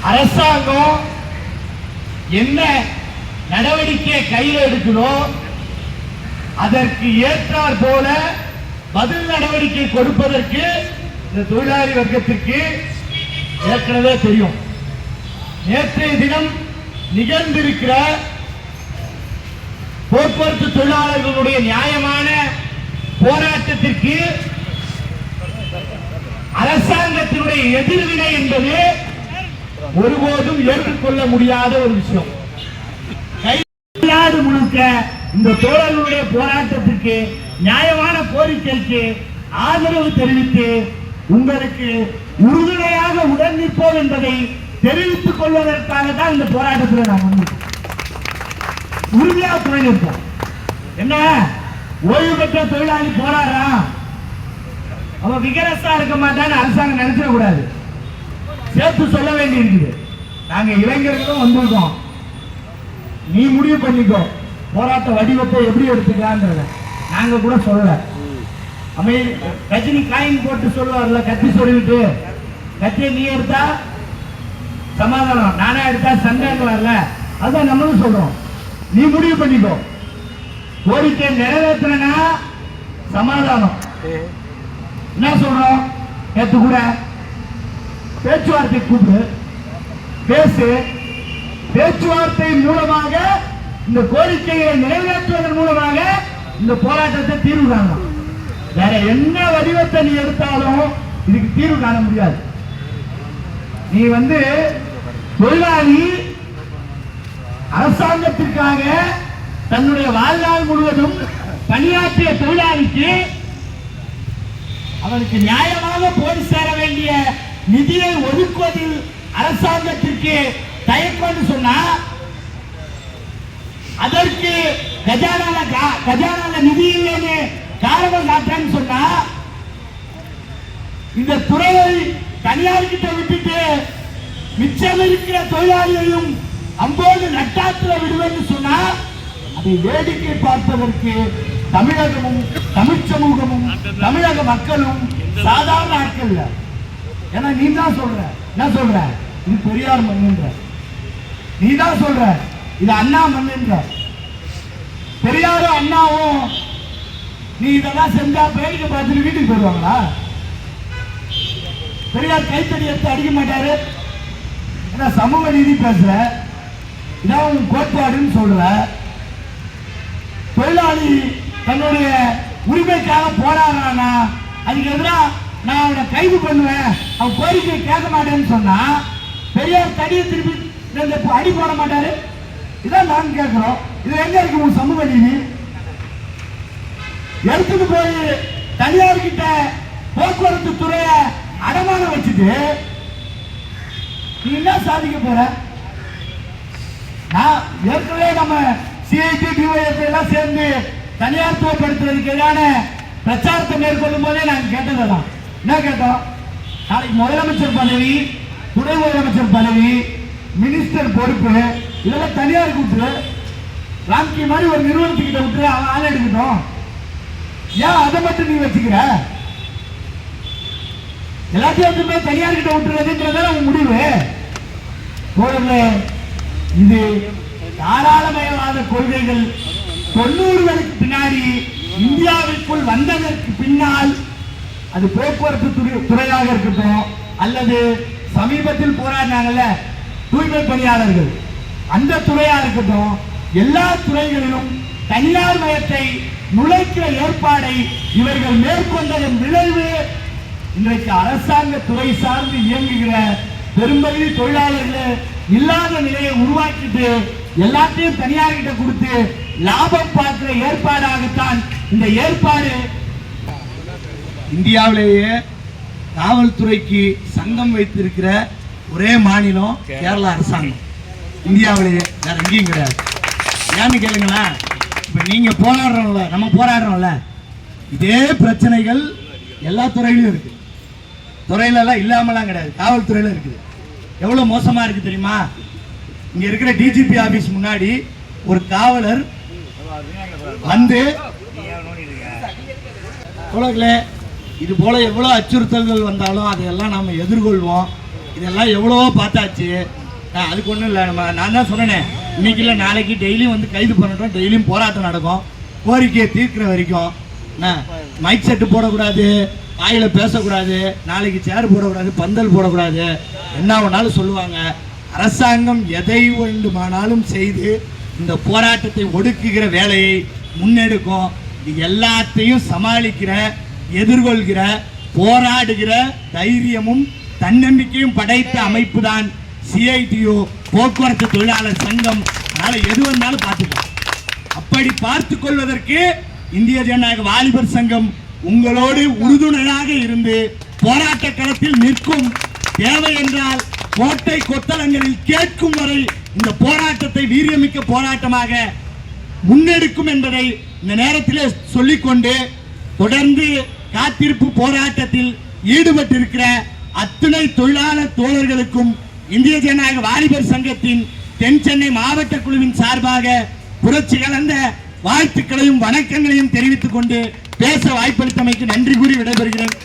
அரசாங்கம் என்ன நடவடிக்கை கையில் எடுக்கணும் அதற்கு ஏற்றார் போல பதில் நடவடிக்கை கொடுப்பதற்கு இந்த தொழிலாளி வர்க்கத்திற்கு ஏற்கனவே தெரியும். நேற்றைய தினம் நிகழ்ந்திருக்கிற போக்குவரத்து தொழிலாளர்களுடைய நியாயமான போராட்டத்திற்கு அரசாங்கத்தினுடைய எதிர்வினை என்பது ஒருபோதும் ஏற்றுக்கொள்ள முடியாத ஒரு விஷயம். நாடு முழுக்க இந்த தோழர்களுடைய போராட்டத்திற்கு நியாயமான கோரிக்கைக்கு ஆதரவு தெரிவித்து உங்களுக்கு உறுதுணையாக உடன் நிற்போம் என்பதை தெரிவித்துக் கொள்வதற்காக தான் இந்த போராட்டத்தில் நாம் வந்து உறுதியாக துணை நிற்போம். என்ன ஓய்வு பெற்ற தொழிலாளி போராடுறான் அவன் விகரசா இருக்க மாட்டான்னு அரசாங்கம் நினைச்சிட கூடாது, சேர்த்து சொல்ல வேண்டி இருக்குது. நாங்க இளைஞர்களும் வந்திருக்கோம், நீ முடிவு பண்ணிக்கோ போராட்ட வடிவத்தை எப்படி எடுத்துக்கலான்றத. நாங்க கூட சொல்லல, ரஜினி காயின் போட்டு சொல்லுவார்ல, கத்தி சொல்லிட்டு கத்தியை நீ எடுத்தா சமாதானம், நானா எடுத்தா சண்டைங்களாம்ல, அதான் நம்மளும் சொல்றோம். நீ முடிவு பண்ணிக்கோ, கோரிக்கை நிறைவேற்றினா சமாதானம். என்ன சொல்றோம், நேற்று கூட பேச்சுவார்த்தை கூப்பிடு, பேசு, பேச்சுவார்த்தை மூலமாக இந்த கோரிக்கையை நிறைவேற்றுவதன் மூலமாக இந்த போராட்டத்தை தீர்வு காணலாம். வேற என்ன வடிவத்தை நீ எடுத்தாலும் இதுக்கு தீர்வு காண முடியாது. நீ வந்து தொழிலாளி அரசாங்கத்திற்காக தன்னுடைய வாழ்நாள் முழுவதும் பணியாற்றிய தொழிலாளிக்கு அவனுக்கு நியாயமாக போய் சேர வேண்டிய நிதியை ஒதுக்குவதில் அரசாங்கத்திற்கு தயக்கம் சொன்னா, அதற்கு கஜானால நிதி இல்லைன்னு காரணம் காட்டுறேன்னு சொன்னா, இந்த துறையை தனியார்கிட்ட விட்டுட்டு மிச்சம் இருக்கிற தொழிலாளியையும் அம்போது நட்டாத்துல விடுவேன்னு சொன்னா, அதை வேடிக்கை பார்ப்பதற்கு தமிழகமும் தமிழ் சமூகமும் தமிழக மக்களும் சாதாரண ஆட்கள். ஏன்னா நீ தான் சொல்ற, என்ன சொல்ற, இது பெரியார் மண்ணுன்ற, நீ தான் சொல்ற இது அண்ணா மண்ணுன்ற. பெரியாரும் அண்ணாவும் நீ இதெல்லாம் செஞ்சா பேருக்கு பார்த்துட்டு வீட்டுக்கு போயிடுவாங்களா? பெரியார் கைத்தடி எடுத்து அடிக்க மாட்டாரு. ஏன்னா சமூக நீதி பேசுற, இதான் உன் கோட்பாடுன்னு சொல்ற. தொழிலாளி தன்னுடைய உரிமைக்காக போராடுறானா, அதுக்கு எதிராக நான் அவனை கைது பண்ணுவேன், அவன் கோரிக்கை கேட்க மாட்டேன்னு சொன்னா பெரியார் தடியை திருப்பி அடி போட மாட்டாரு. இதான் நான் கேட்கிறோம். இது எங்க இருக்கு உன் சமூக நீதி? எடுத்துட்டு போய் தனியார் கிட்ட போக்குவரத்து துறையை அடமானம் வச்சுட்டு நீ என்ன சாதிக்க போற? நான் ஏற்கனவே நம்ம சிஐடி டிஒஎஸ் எல்லாம் சேர்ந்து தனியார் துவப்படுத்துறதுக்கு எதிரான பிரச்சாரத்தை மேற்கொள்ளும் போதே நாங்கள் கேட்டதெல்லாம் என்ன கேட்டோம், நாளைக்கு முதலமைச்சர் பதவி, துணை முதலமைச்சர் பதவி, மினிஸ்டர் பொறுப்பு இதெல்லாம் தனியாருக்கு விட்டுரு, ராம்கி மாதிரி ஒரு நிறுவனத்துக்கிட்ட விட்டுரு, அவன் ஆள் எடுக்கட்டும். ஏன் அதை மட்டும் நீ வச்சுக்கிற? எல்லாத்தையும் வந்து போய் தனியார்கிட்ட விட்டுறதுன்றதான உன் முடிவு. இது தாராளமயவாத கொள்கைகள் 90களுக்கு பின்னாடி இந்தியாவிற்குள் வந்ததற்கு பின்னால், அது போக்குவரத்து துறையாக இருக்கட்டும் அல்லது சமீபத்தில் போராடினாங்கல்ல தூய்மை பணியாளர்கள், அந்த துறையா இருக்கட்டும், எல்லா துறைகளிலும் தனியார் மயத்தை நுழைக்கிற ஏற்பாடை இவர்கள் மேற்கொண்டதன் விளைவு இன்றைக்கு அரசாங்க துறை சார்ந்து இயங்குகிற பெரும்பகுதி தொழிலாளர்கள் இல்லாத நிலையை உருவாக்கிட்டு எல்லாத்தையும் தனியார்கிட்ட கொடுத்து லாபம் பார்க்கிற ஏற்பாடாகத்தான் இந்த ஏற்பாடு. இந்தியாவிலேயே காவல்துறைக்கு சங்கம் வைத்திருக்கிற ஒரே மாநிலம் கேரளா அரசாங்கம், இந்தியாவிலேயே வேற எங்கேயும் கிடையாது. ஏன்னு கேளுங்களேன், இப்ப நீங்க போராடுறோம்ல, நம்ம போராடுறோம்ல, இதே பிரச்சனைகள் எல்லா துறையிலும் இருக்கு. துறையில எல்லாம் இல்லாமலாம் கிடையாது, காவல்துறையில இருக்குது. எவ்வளவு மோசமா இருக்கு தெரியுமா? இங்க இருக்கிற டிஜிபி ஆபீஸ் முன்னாடி ஒரு காவலர் வந்து, இது போல எவ்வளவு அச்சுறுத்தல்கள் வந்தாலும் அதையெல்லாம் நாம எதிர்கொள்வோம். இதெல்லாம் எவ்வளவோ பார்த்தாச்சு. அதுக்கு ஒன்றும் இல்லை. நான் தான் சொன்னேனே, இன்னைக்கு இல்லை நாளைக்கு டெய்லியும் வந்து கைது பண்ணட்டும், டெய்லியும் போராட்டம் நடக்கும், கோரிக்கையை தீர்க்கிற வரைக்கும். மைக் செட்டு போடக்கூடாது, வாயில் பேசக்கூடாது, நாளைக்கு சேர் போடக்கூடாது, பந்தல் போடக்கூடாது, என்ன வேணாலும் சொல்லுவாங்க. அரசாங்கம் எதை வேண்டுமானாலும் செய்து இந்த போராட்டத்தை ஒடுக்குகிற வேலையை முன்னெடுக்கும். இது எல்லாத்தையும் சமாளிக்கிற, எதிர்கொள்கிற, போராடுகிற தைரியமும் தன்னம்பிக்கையும் படைத்த அமைப்பு தான் CITU, போக்குவரத்து தொழிலாளர் சங்கம். அதனால எது வந்தாலும் பார்த்துக்கலாம். அப்படி பார்த்து கொள்வதற்கு இந்திய ஜனநாயக வாலிபர் சங்கம் உங்களோடு உறுதுணையாக இருந்து போராட்ட களத்தில் நிற்கும். தேவை என்றால் கோட்டை கொத்தளங்களில் கேட்கும் வரை இந்த போராட்டத்தை வீரியமிக்க போராட்டமாக முன்னெடுக்கும் என்பதை இந்த நேரத்திலே சொல்லிக்கொண்டு, தொடர்ந்து காத்திருப்பு போராட்டத்தில் ஈடுபட்டிருக்கிற அத்தனை தொழிலாளர் தோழர்களுக்கும் இந்திய ஜனநாயக வாலிபர் சங்கத்தின் தென் சென்னை மாவட்ட குழுவின் சார்பாக புரட்சி கலந்த வாழ்த்துக்களையும் வணக்கங்களையும் தெரிவித்துக் கொண்டு பேச வாய்ப்பளித்தமைக்கு நன்றி கூறி விடைபெறுகிறேன்.